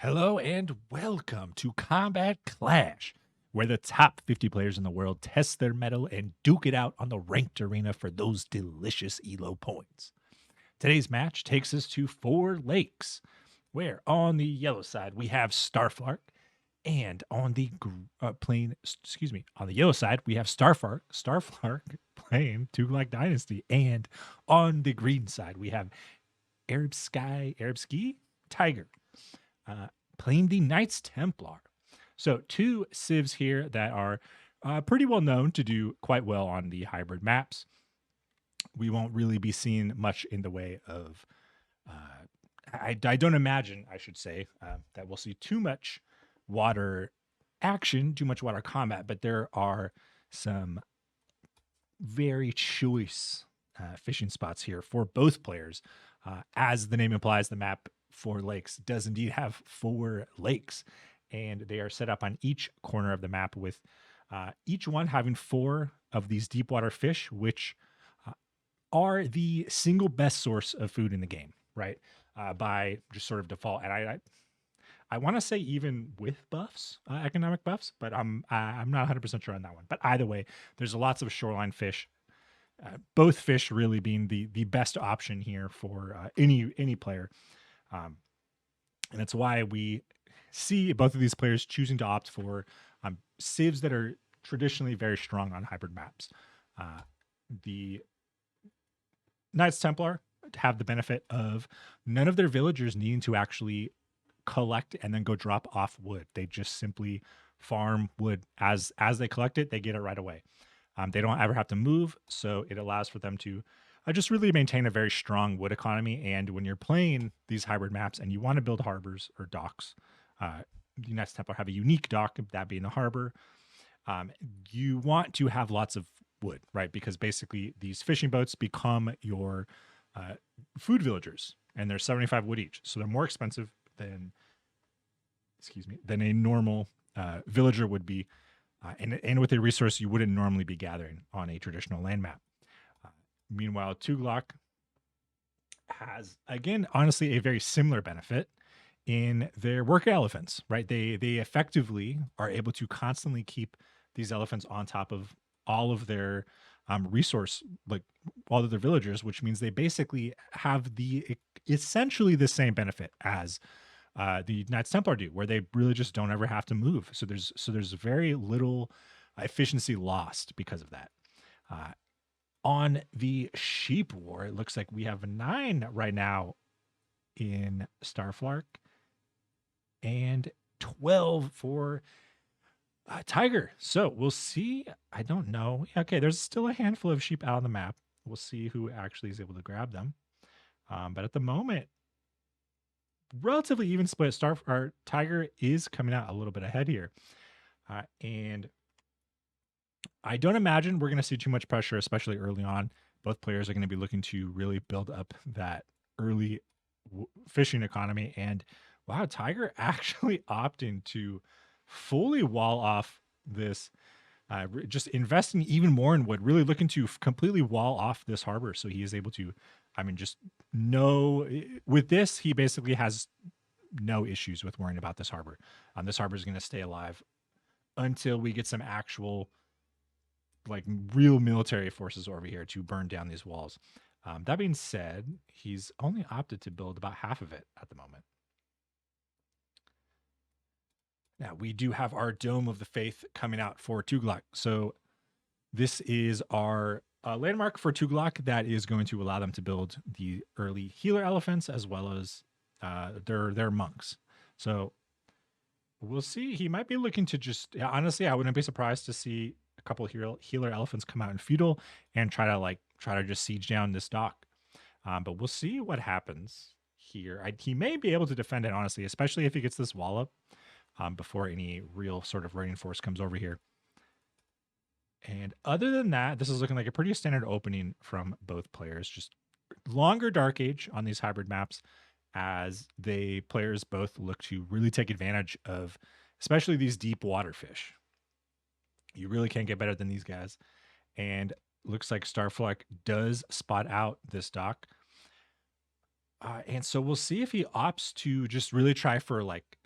Hello and welcome to Combat Clash, where the top 50 players in the world test their mettle and duke it out on the ranked arena for those delicious elo points. Today's match takes us to Four Lakes, where on the yellow side we have Starflark, and on the on the yellow side we have Starflark playing Tughlaq Dynasty, and on the green side we have Arab Ski Tiger uh, playing the Knights Templar. So two civs here that are pretty well known to do quite well on the hybrid maps. We won't really be seeing much in the way of. I don't imagine, I should say, that we'll see too much water action, too much water combat, but there are some very choice fishing spots here for both players. As the name implies, the map Four Lakes does indeed have four lakes, and they are set up on each corner of the map with each one having four of these deep water fish, which uh, are the single best source of food in the game, right? By just sort of default. And I want to say even with buffs, economic buffs, but I'm not 100% sure on that one. But either way, there's lots of shoreline fish. Both fish really being the best option here for any player. And it's why we see both of these players choosing to opt for civs that are traditionally very strong on hybrid maps. The Knights Templar have the benefit of none of their villagers needing to actually collect and then go drop off wood. They just simply farm wood as they collect it. They get it right away. They don't ever have to move, so it allows for them to just really maintain a very strong wood economy. And when you're playing these hybrid maps and you want to build harbors or docks, the Knights Templar have a unique dock, that being the harbor. You want to have lots of wood, right? Because basically these fishing boats become your food villagers, and they're 75 wood each, so they're more expensive than a normal villager would be, and with a resource you wouldn't normally be gathering on a traditional land map. Meanwhile, Tughlaq has, again, honestly, a very similar benefit in their worker elephants, right? They effectively are able to constantly keep these elephants on top of all of their resource, like all of their villagers, which means they basically have essentially the same benefit as the Knights Templar do, where they really just don't ever have to move. So there's very little efficiency lost because of that. On the sheep war, it looks like we have 9 right now in Starflark and 12 for Tiger. So we'll see. I don't know. Okay, there's still a handful of sheep out on the map. We'll see who actually is able to grab them. But at the moment, relatively even split. Tiger is coming out a little bit ahead here. And I don't imagine we're going to see too much pressure, especially early on. Both players are going to be looking to really build up that early fishing economy. And wow, Tiger actually opting to fully wall off this, just investing even more in wood, really looking to completely wall off this harbor. So he is able to, just with this, he basically has no issues with worrying about this harbor. This harbor is going to stay alive until we get some actual, like, real military forces over here to burn down these walls. That being said, he's only opted to build about half of it at the moment. Now, we do have our Dome of the Faith coming out for Tughlaq. So this is our landmark for Tughlaq that is going to allow them to build the early healer elephants as well as their monks. So we'll see. He might be looking to just, honestly, I wouldn't be surprised to see a couple healer elephants come out in feudal and try to just siege down this dock. But we'll see what happens here. He may be able to defend it, honestly, especially if he gets this wall up before any real sort of raiding force comes over here. And other than that, this is looking like a pretty standard opening from both players. Just longer Dark Age on these hybrid maps, as the players both look to really take advantage of, especially these deep water fish. You really can't get better than these guys. And looks like Starflark does spot out this dock. And so we'll see if he opts to just really try for, like,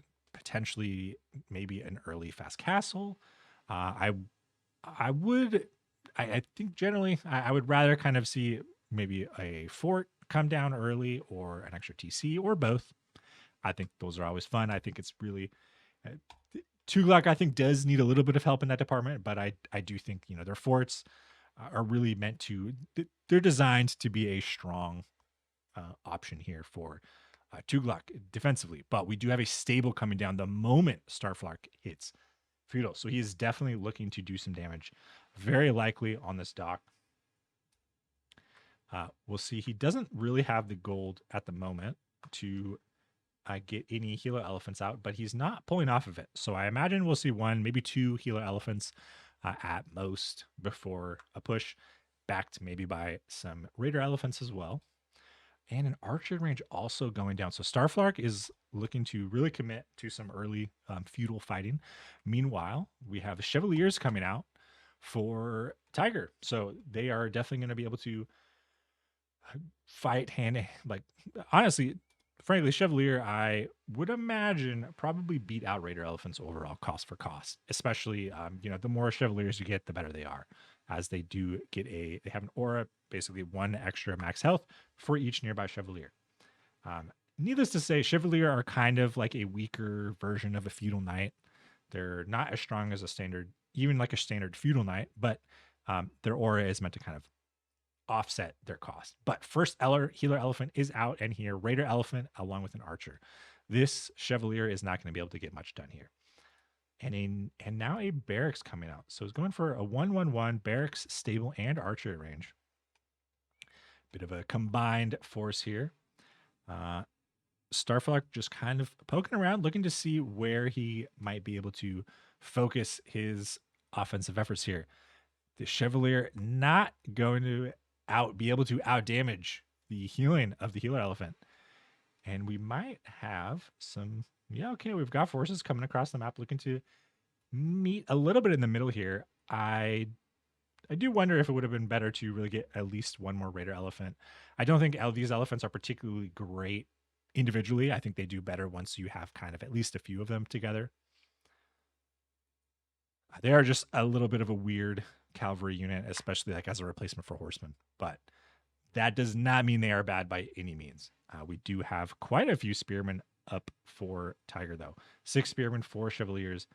potentially maybe an early fast castle. I I would I think generally I would rather kind of see maybe a fort come down early or an extra TC or both. I think those are always fun. I think it's really uh, Tughlaq, I think, does need a little bit of help in that department, but I do think their forts are really meant to. They're designed to be a strong option here for Tughlaq defensively. But we do have a stable coming down the moment Starflark hits feudal, so he is definitely looking to do some damage. Very likely on this dock. We'll see. He doesn't really have the gold at the moment to get any healer elephants out, but he's not pulling off of it. So I imagine we'll see one, maybe two healer elephants at most before a push, backed maybe by some raider elephants as well. And an archer range also going down. So Starflark is looking to really commit to some early feudal fighting. Meanwhile, we have the Chevaliers coming out for Tiger. So they are definitely going to be able to fight hand, like, honestly, frankly, Chevalier, I would imagine, probably beat out Raider Elephants overall cost for cost, especially, the more Chevaliers you get, the better they are, as they do get they have an aura, basically one extra max health for each nearby Chevalier. Needless to say, Chevalier are kind of like a weaker version of a Feudal Knight. They're not as strong as a standard, even like a standard Feudal Knight, but their aura is meant to kind of offset their cost. But first healer elephant is out, and here Raider elephant along with an archer. This Chevalier is not going to be able to get much done here. And now a barracks coming out. So it's going for a 1-1-1 barracks, stable, and archer range. Bit of a combined force here. Starflark just kind of poking around, looking to see where he might be able to focus his offensive efforts here. The Chevalier not going to be able to out damage the healing of the healer elephant. And we might have some, we've got forces coming across the map looking to meet a little bit in the middle here. I do wonder if it would have been better to really get at least one more Raider elephant. I don't think these elephants are particularly great individually. I think they do better once you have kind of at least a few of them together. They are just a little bit of a weird cavalry unit, especially like as a replacement for horsemen, but that does not mean they are bad by any means. We do have quite a few spearmen up for Tiger, though. 6 spearmen, 4 chevaliers.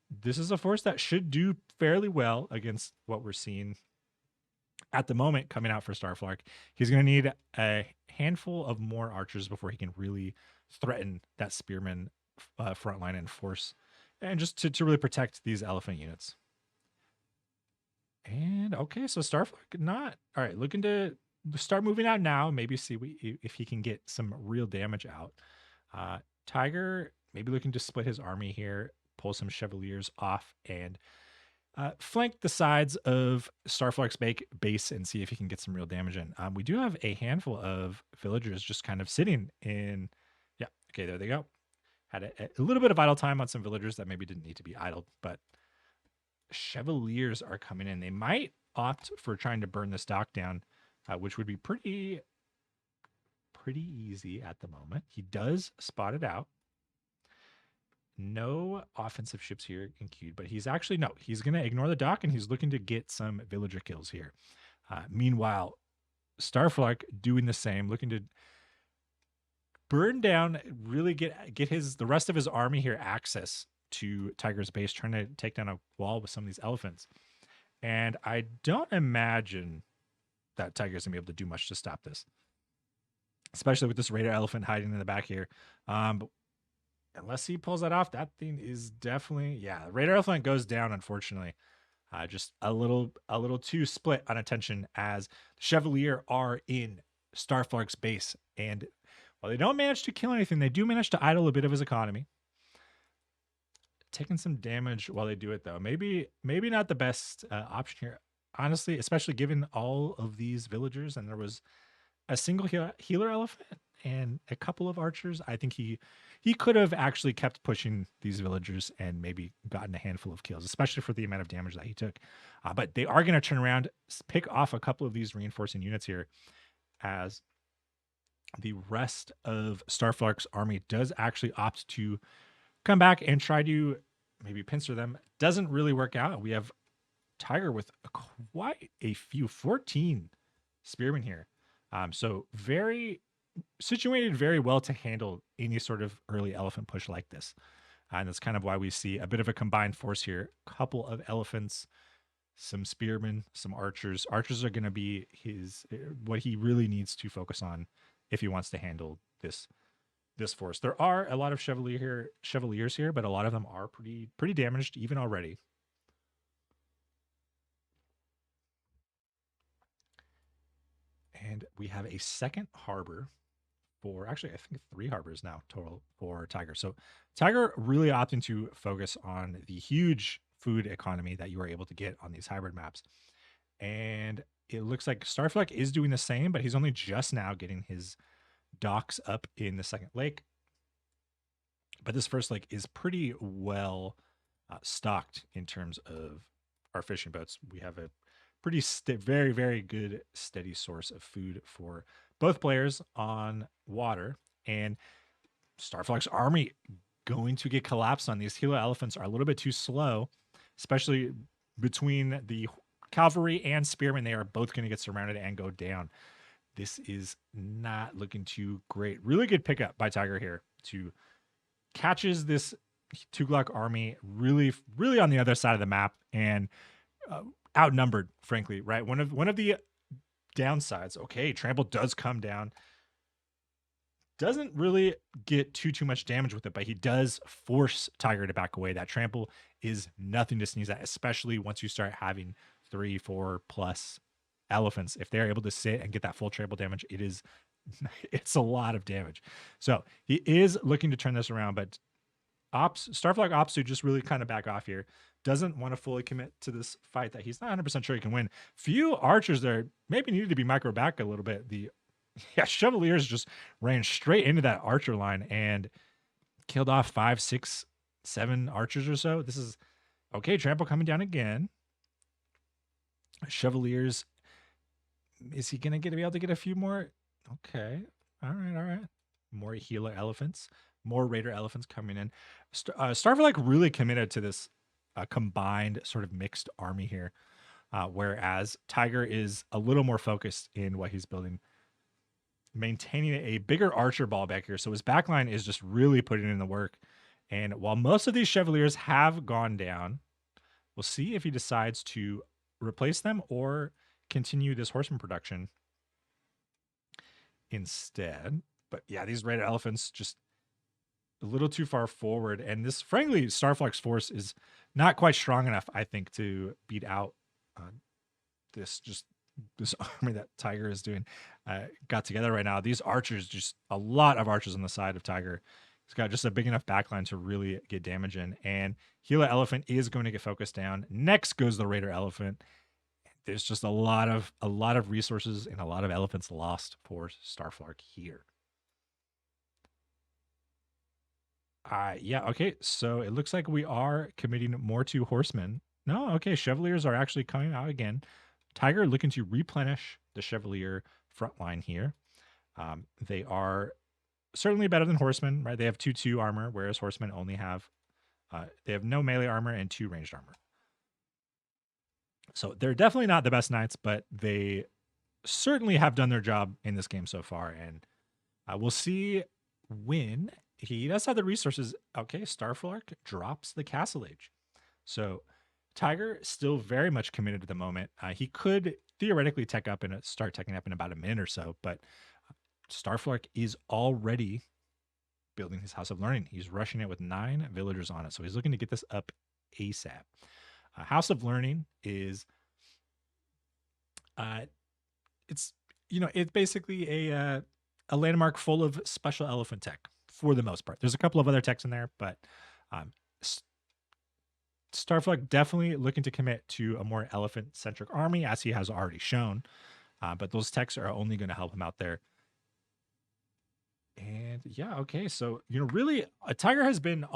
This is a force that should do fairly well against what we're seeing at the moment coming out for Starflark. He's going to need a handful of more archers before he can really threaten that spearman front line and force, and just to really protect these elephant units. And okay, so Starflark not all right. Looking to start moving out now. Maybe see if he can get some real damage out. Tiger maybe looking to split his army here, pull some chevaliers off, and flank the sides of Starflark's base and see if he can get some real damage in. We do have a handful of villagers just kind of sitting in. Yeah, okay, there they go. Had a little bit of idle time on some villagers that maybe didn't need to be idled, but Chevaliers are coming in. They might opt for trying to burn this dock down, which would be pretty easy at the moment. He does spot it out. No offensive ships here in queued, but he's going to ignore the dock, and he's looking to get some villager kills here. Meanwhile, Starflark doing the same, looking to burn down, really get the rest of his army here access to Tiger's base, trying to take down a wall with some of these elephants. And I don't imagine that Tiger's gonna be able to do much to stop this, especially with this Raider elephant hiding in the back here. But unless he pulls that off, that thing is definitely, the Raider elephant goes down, unfortunately. Just a little too split on attention, as the Chevalier are in Starflark's base. And while they don't manage to kill anything, they do manage to idle a bit of his economy. Taking some damage while they do it, though. Maybe not the best option here, honestly, especially given all of these villagers, and there was a single healer elephant and a couple of archers. I think he could have actually kept pushing these villagers and maybe gotten a handful of kills, especially for the amount of damage that he took. But they are going to turn around, pick off a couple of these reinforcing units here, as the rest of Starflark's army does actually opt to come back and try to maybe pincer them. Doesn't really work out. We have Tiger with quite a few 14 spearmen here. So very situated very well to handle any sort of early elephant push like this. And that's kind of why we see a bit of a combined force here. Couple of elephants, some spearmen, some archers. Archers are going to be what he really needs to focus on if he wants to handle this force. There are a lot of chevaliers here, but a lot of them are pretty damaged even already. And we have a second harbor for, actually, I think 3 harbors now total for Tiger. So Tiger really opting to focus on the huge food economy that you are able to get on these hybrid maps. And it looks like Starflark is doing the same, but he's only just now getting his docks up in the second lake. But this first lake is pretty well stocked in terms of our fishing boats. We have a pretty very, very good steady source of food for both players on water. And Starflark's army going to get collapsed on. These Gila elephants are a little bit too slow, especially between the cavalry and spearmen. They are both going to get surrounded and go down. This is not looking too great. Really good pickup by Tiger here to catches this Tughlaq army really on the other side of the map and outnumbered, frankly, right? One of the downsides. Okay, trample does come down. Doesn't really get too much damage with it, but he does force Tiger to back away. That trample is nothing to sneeze at, especially once you start having 3, 4 plus elephants. If they're able to sit and get that full trample damage, it's a lot of damage. So he is looking to turn this around, but Starflark opts to just really kind of back off here. Doesn't want to fully commit to this fight that he's not 100% sure he can win. Few archers there maybe needed to be micro back a little bit. Chevaliers just ran straight into that archer line and killed off 5, 6, 7 archers or so. This is okay. Trample coming down again. Chevaliers, is he gonna be able to get a few more? Okay, all right. More healer elephants, more raider elephants coming in. Starflark really committed to this combined sort of mixed army here, whereas Tiger is a little more focused in what he's building, maintaining a bigger archer ball back here. So his backline is just really putting in the work. And while most of these Chevaliers have gone down, we'll see if he decides to replace them or continue this horseman production instead. But yeah, these red elephants just a little too far forward. And this, frankly, Starflark's force is not quite strong enough, I think, to beat out this army that Tiger is doing. Got together right now. These archers, just a lot of archers on the side of Tiger. He's got just a big enough backline to really get damage in. And Gila elephant is going to get focused down. Next goes the raider elephant. There's just a lot of resources and a lot of elephants lost for Starflark here. Yeah, okay. So it looks like we are committing more to horsemen. No, okay. Chevaliers are actually coming out again. Tiger looking to replenish the Chevalier front line here. They are certainly better than horsemen, right? They have 2/2 armor, whereas horsemen only have they have no melee armor and 2 ranged armor. So they're definitely not the best knights, but they certainly have done their job in this game so far. And we'll see when he does have the resources. Okay, Starflark drops the Castle Age. So Tiger still very much committed at the moment. He could theoretically start teching up in about a minute or so, but Starflark is already building his House of Learning. He's rushing it with 9 villagers on it. So he's looking to get this up ASAP. House of Learning is it's basically a landmark full of special elephant tech for the most part. There's a couple of other techs in there, but Starflark definitely looking to commit to a more elephant-centric army, as he has already shown. But those techs are only going to help him out there. And yeah, okay. So, really, Tiger has been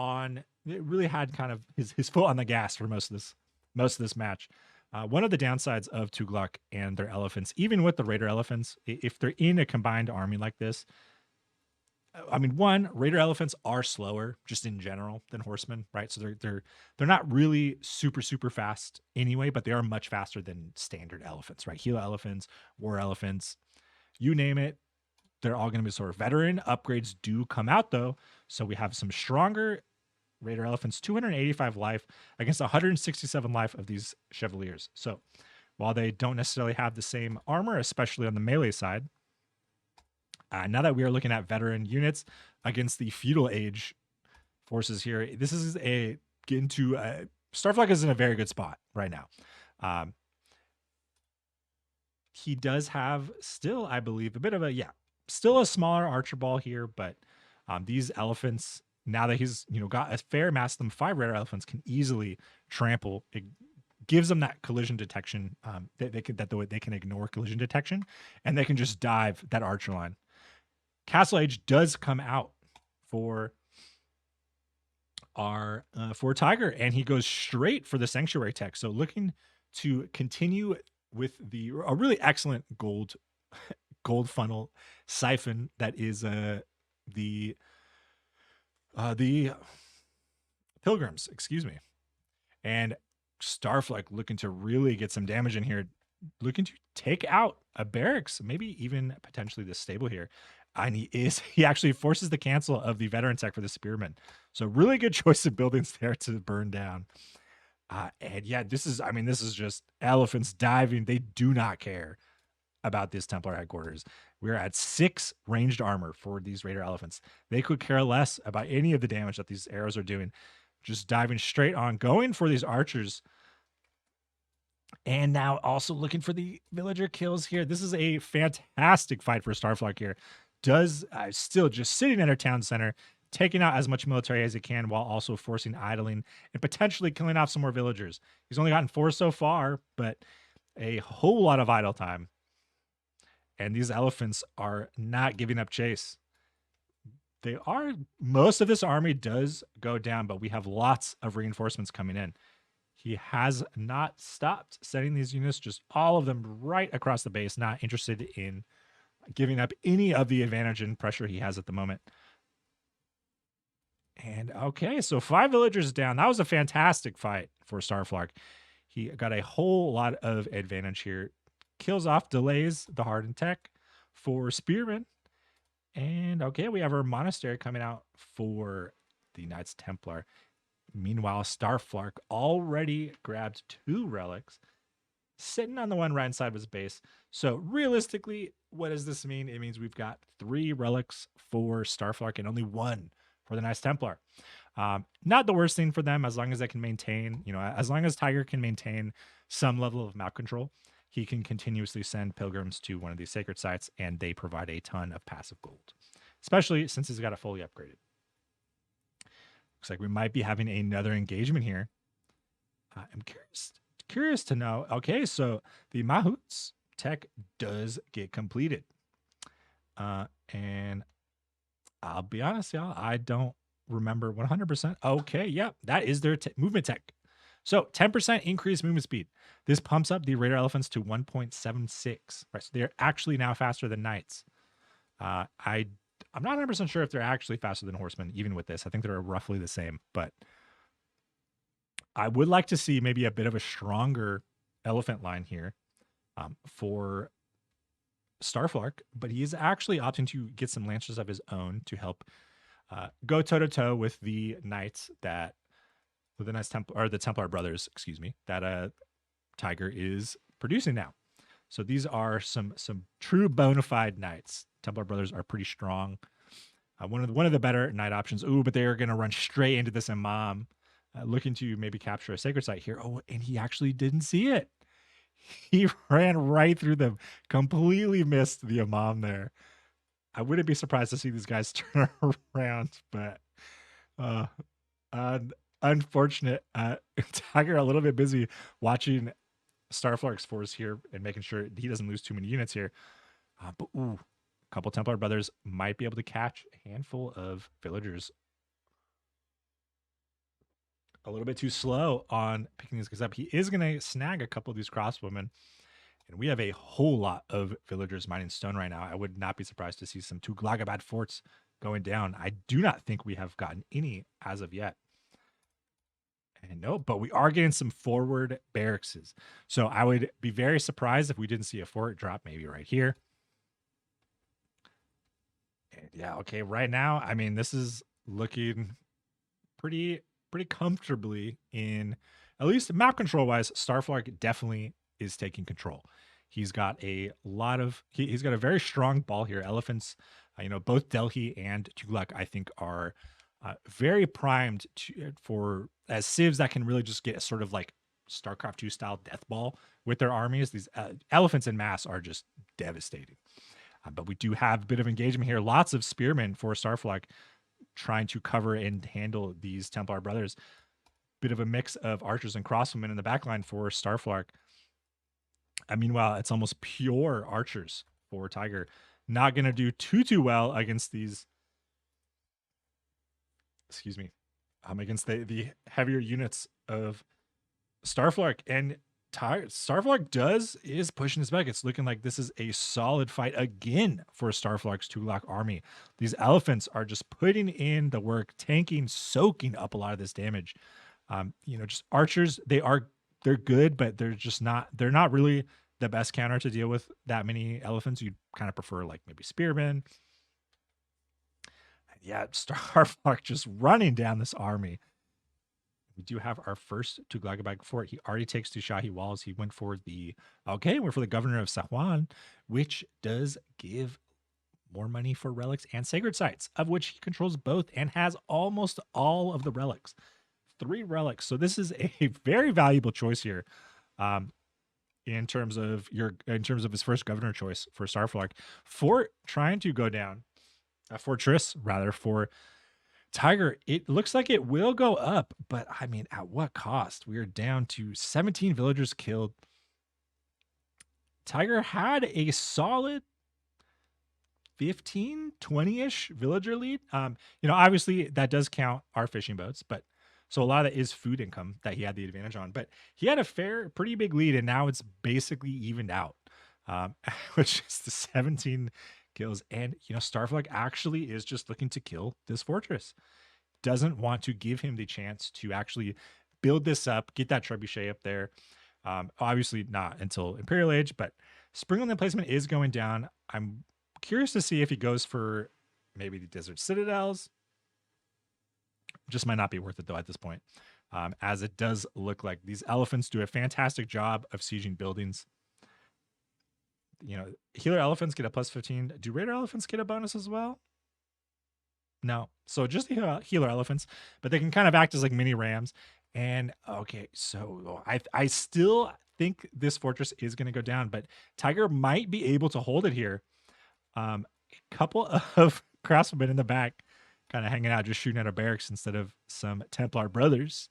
really had kind of his foot on the gas for most of this match. One of the downsides of Tughlaq and their elephants, even with the raider elephants, if they're in a combined army like this, I mean, one, Raider elephants are slower just in general than horsemen, right? So they're not really super fast anyway, but they are much faster than standard elephants, right? Gila elephants, war elephants, you name it, they're all going to be sort of veteran. Upgrades do come out though, so we have some stronger Raider elephants, 285 life against 167 life of these Chevaliers. So while they don't necessarily have the same armor, especially on the melee side, now that we are looking at veteran units against the feudal age forces here, this is a get into Starflark is in a very good spot right now. He does have still, I believe, a bit of a still a smaller archer ball here, but these elephants, now that he's got a fair mass of them, 5 rare elephants can easily trample. It gives them that collision detection. They can ignore collision detection, and they can just dive that archer line. Castle Age does come out for our for Tiger, and he goes straight for the Sanctuary tech. So looking to continue with a really excellent gold funnel siphon that is the Pilgrims, excuse me. And Starflark looking to really get some damage in here, looking to take out a barracks, maybe even potentially the stable here. And he actually forces the cancel of the veteran tech for the spearman. So really good choice of buildings there to burn down. And yeah, this is just elephants diving. They do not care about this Templar headquarters. We're at 6 ranged armor for these Raider elephants. They could care less about any of the damage that these arrows are doing. Just diving straight on, going for these archers. And now also looking for the villager kills here. This is a fantastic fight for Starflark here. Does still just sitting at our town center, taking out as much military as he can while also forcing idling and potentially killing off some more villagers. He's only gotten 4 so far, but a whole lot of idle time. And these elephants are not giving up chase. Most of this army does go down, but we have lots of reinforcements coming in. He has not stopped sending these units, just all of them right across the base, not interested in giving up any of the advantage and pressure he has at the moment. And okay, so 5 villagers down. That was a fantastic fight for Starflark. He got a whole lot of advantage here. Kills off, delays the hardened tech for Spearman. And okay, we have our monastery coming out for the Knights Templar. Meanwhile, Starflark already grabbed 2 relics, sitting on the one right side of his base. So realistically, what does this mean? It means we've got 3 relics for Starflark and only 1 for the Knights Templar. Not the worst thing for them, as long as they can maintain, as long as Tiger can maintain some level of map control, he can continuously send pilgrims to one of these sacred sites, and they provide a ton of passive gold, especially since he's got it fully upgraded. Looks like we might be having another engagement here. I'm curious to know. Okay, so the Mahouts tech does get completed. And I'll be honest, y'all, I don't remember 100%. Okay, yeah, that is their movement tech. So 10% increased movement speed. This pumps up the Raider elephants to 1.76. Right, so they're actually now faster than knights. I'm not 100% sure if they're actually faster than horsemen, even with this. I think they're roughly the same, but I would like to see maybe a bit of a stronger elephant line here for Starflark, but he is actually opting to get some lancers of his own to help go toe-to-toe with the knights with the Knights Templar, or the Templar brothers, excuse me, that Tiger is producing now. So these are some true bona fide knights. Templar brothers are pretty strong. One of the better knight options. Ooh, but they are going to run straight into this imam, looking to maybe capture a sacred site here. Oh, and he actually didn't see it. He ran right through them, completely missed the imam there. I wouldn't be surprised to see these guys turn around, but unfortunate. Tiger a little bit busy watching Starflark's force here and making sure he doesn't lose too many units here. But ooh, a couple Templar brothers might be able to catch a handful of villagers. A little bit too slow on picking these guys up. He is going to snag a couple of these crossbowmen. And we have a whole lot of villagers mining stone right now. I would not be surprised to see some Tughlaq forts going down. I do not think we have gotten any as of yet. And no, but we are getting some forward barracks. So I would be very surprised if we didn't see a fort drop maybe right here. And yeah, okay, right now, I mean, this is looking pretty comfortably in, at least map control wise. Starflark definitely is taking control. He's got a lot of he's got a very strong ball here. Elephants, both Delhi and Tughlaq, I think, are very primed for as civs that can really just get sort of like StarCraft 2 style death ball with their armies. These elephants in mass are just devastating. But we do have a bit of engagement here. Lots of spearmen for Starflark trying to cover and handle these Templar brothers. Bit of a mix of archers and crossbowmen in the backline for Starflark. Meanwhile, it's almost pure archers for Tiger. Not going to do too well against these, against the heavier units of Starflark. And Starflark is pushing his back. It's looking like this is a solid fight again for Starflark's Tughlaq army. These elephants are just putting in the work, tanking, soaking up a lot of this damage. Just archers, they're good, but they're not really the best counter to deal with that many elephants. You'd kind of prefer like maybe spearmen. Yeah, Starflark just running down this army. We do have our first Tughlaq fort. He already takes two Shahi walls. He went for the governor of Sahuan, which does give more money for relics and sacred sites, of which he controls both and has almost all of the relics. 3 relics. So this is a very valuable choice here. In terms of his first governor choice for Starflark, fort trying to go down, a fortress rather, for Tiger. It looks like it will go up, but I mean, at what cost? We are down to 17 villagers killed. Tiger had a solid 15, 20-ish villager lead. Obviously that does count our fishing boats, but so a lot of that is food income that he had the advantage on. But he had a pretty big lead, and now it's basically evened out, which is the 17 kills. And, Starflark actually is just looking to kill this fortress. Doesn't want to give him the chance to actually build this up, get that trebuchet up there. Obviously not until Imperial Age, but Springland placement is going down. I'm curious to see if he goes for maybe the Desert Citadels. Just might not be worth it though at this point, as it does look like these elephants do a fantastic job of sieging buildings. Healer elephants get a +15. Do raider elephants get a bonus as well? No. So just the healer elephants, but they can kind of act as like mini rams. And okay, so I still think this fortress is going to go down, but Tiger might be able to hold it here. A couple of craftsmen in the back kind of hanging out, just shooting at a barracks instead of some Templar brothers.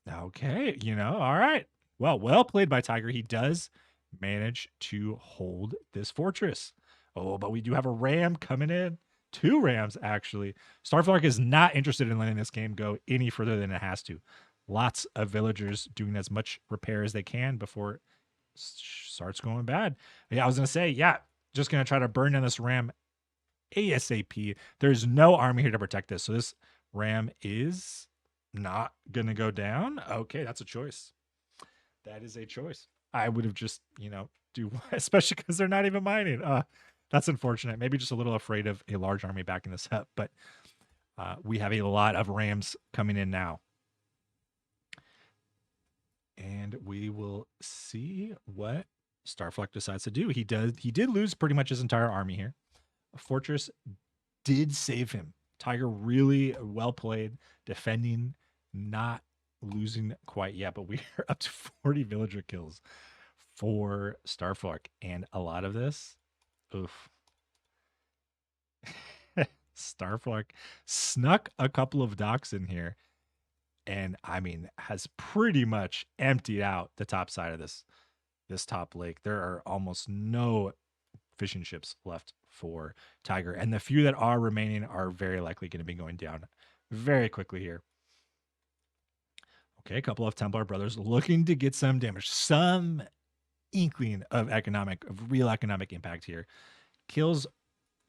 Okay, all right. Well played by Tiger. He does manage to hold this fortress. Oh, but we do have a ram coming in. 2 rams, actually. Starflark is not interested in letting this game go any further than it has to. Lots of villagers doing as much repair as they can before it starts going bad. Yeah, I was going to say, just going to try to burn down this ram ASAP. There's no army here to protect this, so this ram is not gonna go down. Okay, that's a choice. That is a choice. I would have just especially because they're not even mining. That's unfortunate. Maybe just a little afraid of a large army backing this up, but we have a lot of rams coming in now, and we will see what Starflark decides to do. He did lose pretty much his entire army here. Fortress did save him. Tiger really well played, defending, not losing quite yet, but we are up to 40 villager kills for Starflark, and a lot of this, oof. Starflark snuck a couple of docks in here, and I mean has pretty much emptied out the top side of this top lake. There are almost no fishing ships left for Tiger, and the few that are remaining are very likely going to be going down very quickly here. Okay, a couple of Templar brothers looking to get some damage, some inkling of real economic impact here. Kills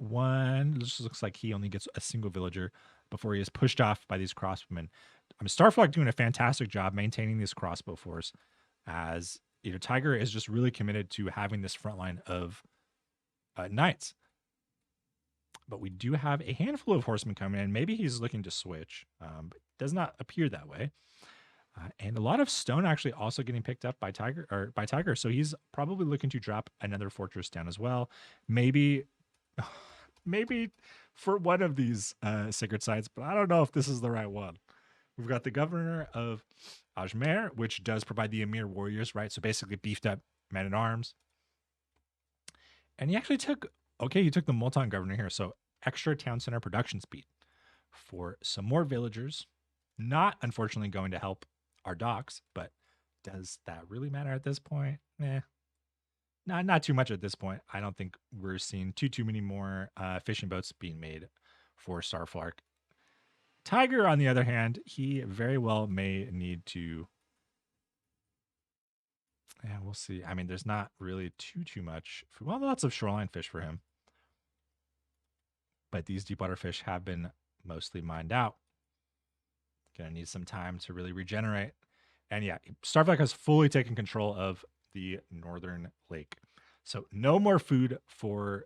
one. This looks like he only gets a single villager before he is pushed off by these crossbowmen. I mean, Starflark doing a fantastic job maintaining this crossbow force, as Tiger is just really committed to having this front line of knights. But we do have a handful of horsemen coming in. Maybe he's looking to switch, but it does not appear that way. And a lot of stone actually also getting picked up by Tiger. So he's probably looking to drop another fortress down as well. Maybe for one of these sacred sites, but I don't know if this is the right one. We've got the governor of Ajmer, which does provide the Emir warriors, right? So basically beefed up men at arms. And he actually took the Multan governor here. So extra town center production speed for some more villagers. Not unfortunately going to help our docks, but does that really matter at this point? Not too much at this point. I don't think we're seeing too many more fishing boats being made for Starflark. Tiger, on the other hand, he very well may need to. Yeah, we'll see. I mean, there's not really too much. Well, lots of shoreline fish for him, but these deep water fish have been mostly mined out. Gonna need some time to really regenerate. And yeah, Starflark has fully taken control of the northern lake. So no more food for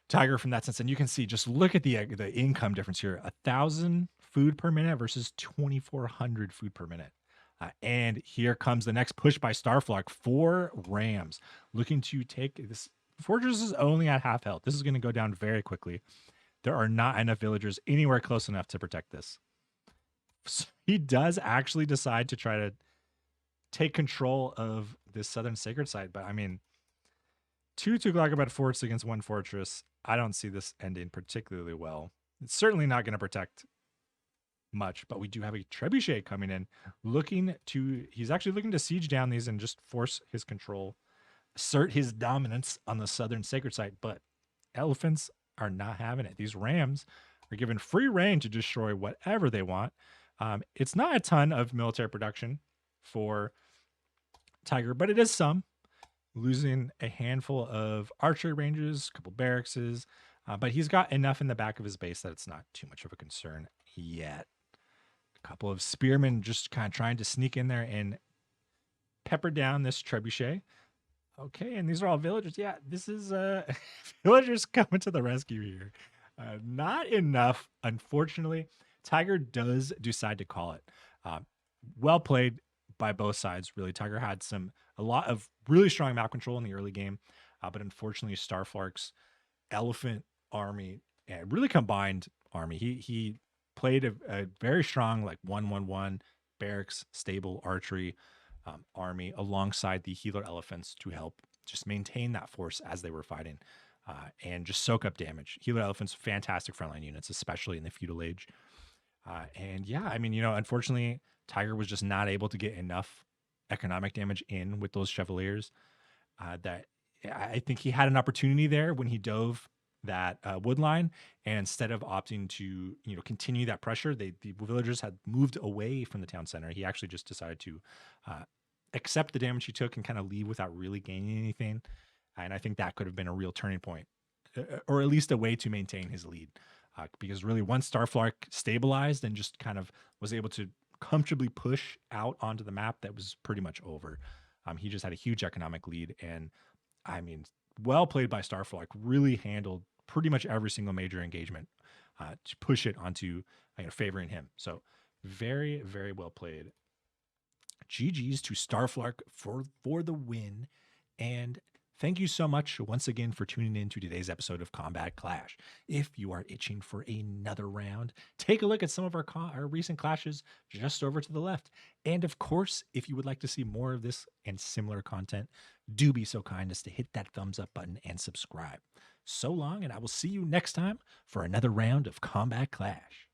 Tiger from that sense. And you can see, just look at the income difference here. 1,000 food per minute versus 2,400 food per minute. And here comes the next push by Starflark. 4 rams looking to take this. Fortress is only at half health. This is going to go down very quickly. There are not enough villagers anywhere close enough to protect this. So he does actually decide to try to take control of this southern sacred site. But I mean, 2 Tughlaq forts against 1 fortress. I don't see this ending particularly well. It's certainly not going to protect much, but we do have a trebuchet coming in, he's actually looking to siege down these and just force his control, assert his dominance on the southern sacred site. But elephants are not having it. These rams are given free reign to destroy whatever they want. It's not a ton of military production for Tiger, but it is some. Losing a handful of archery ranges, a couple barracks, but he's got enough in the back of his base that it's not too much of a concern yet. A couple of spearmen just kind of trying to sneak in there and pepper down this trebuchet. Okay, and these are all villagers. Yeah, this is villagers coming to the rescue here. Not enough, unfortunately. Tiger does decide to call it. Well played by both sides, really. Tiger had a lot of really strong map control in the early game, but unfortunately, Starflark's elephant army, really combined army. He played a very strong 1-1-1 barracks, stable archery army alongside the healer elephants to help just maintain that force as they were fighting and just soak up damage. Healer elephants, fantastic frontline units, especially in the feudal age. And yeah, I mean, unfortunately, Tiger was just not able to get enough economic damage in with those chevaliers. That I think he had an opportunity there when he dove that wood line, and instead of opting to continue that pressure, the villagers had moved away from the town center. He actually just decided to accept the damage he took and kind of leave without really gaining anything. And I think that could have been a real turning point, or at least a way to maintain his lead. Because really, once Starflark stabilized and just kind of was able to comfortably push out onto the map, that was pretty much over. He just had a huge economic lead, and I mean, well played by Starflark. Really handled pretty much every single major engagement to push it onto favoring him. So very, very well played. GG's to Starflark for the win, and thank you so much once again for tuning in to today's episode of Combat Clash. If you are itching for another round, take a look at some of our recent clashes just over to the left. And of course, if you would like to see more of this and similar content, do be so kind as to hit that thumbs up button and subscribe. So long, and I will see you next time for another round of Combat Clash.